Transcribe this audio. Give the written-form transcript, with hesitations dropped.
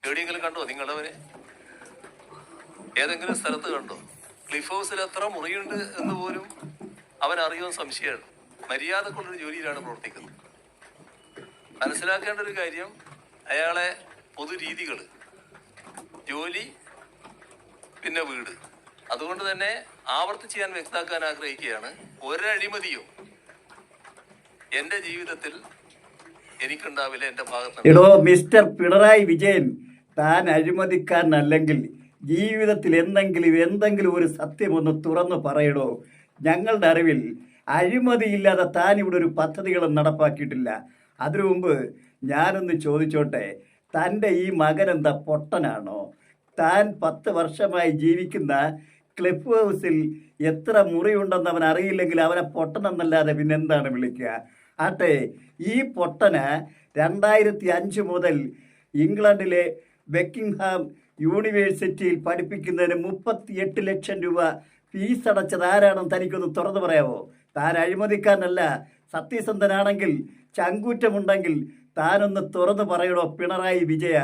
എവിടെയെങ്കിലും കണ്ടോ നിങ്ങളവനെ? ഏതെങ്കിലും സ്ഥലത്ത് കണ്ടോ? ക്ലിഫ് ഹൗസിൽ എത്ര മുറിയുണ്ട് എന്ന് പോലും അവൻ അറിയുമെന്ന് സംശയമാണ്. മര്യാദക്കുള്ളൊരു ജോലിയിലാണ് പ്രവർത്തിക്കുന്നത്. മനസ്സിലാക്കേണ്ട ഒരു കാര്യം, അയാളെ പൊതുരീതികൾ, ജോലി, പിന്നെ വീട്, അതുകൊണ്ട് തന്നെ ആവർത്തിച്ച് ഞാൻ വ്യക്തമാക്കാൻ ആഗ്രഹിക്കുകയാണ്, ഒരഴിമതിയും എന്റെ ജീവിതത്തിൽ എനിക്കുണ്ടാവില്ല. എന്റെ ഭാഗത്ത് എടോ മിസ്റ്റർ പിണറായി വിജയൻ, താൻ അഴിമതിക്കാരനല്ലെങ്കിൽ ജീവിതത്തിൽ എന്തെങ്കിലും ഒരു സത്യമൊന്ന് തുറന്നു പറയടോ. ഞങ്ങളുടെ അറിവിൽ അഴിമതിയില്ലാതെ താൻ ഇവിടെ ഒരു പദ്ധതികളും നടപ്പാക്കിയിട്ടില്ല. അതിനു മുമ്പ് ഞാനൊന്ന് ചോദിച്ചോട്ടെ, തൻ്റെ ഈ മകൻ എന്താ പൊട്ടനാണോ? താൻ 10 വർഷമായി ജീവിക്കുന്ന ക്ലിഫ് ഹൗസിൽ എത്ര മുറിയുണ്ടെന്ന് അവൻ അറിയില്ലെങ്കിൽ അവനെ പൊട്ടനെന്നല്ലാതെ പിന്നെന്താണ് വിളിക്കുക? ആട്ടെ, ഈ പൊട്ടന് 2005 മുതൽ ഇംഗ്ലണ്ടിലെ ബക്കിംഗ്ഹാം യൂണിവേഴ്സിറ്റിയിൽ പഠിപ്പിക്കുന്നതിന് 38 ലക്ഷം രൂപ ഫീസ് അടച്ചത് ആരാണെന്ന് തനിക്കൊന്ന് തുറന്നു പറയാമോ? താൻ അഴിമതിക്കാരനല്ല. സത്യസന്ധനാണെങ്കിൽ, ചങ്കൂറ്റമുണ്ടെങ്കിൽ താനൊന്ന് തുറന്നു പറയണോ പിണറായി വിജയ?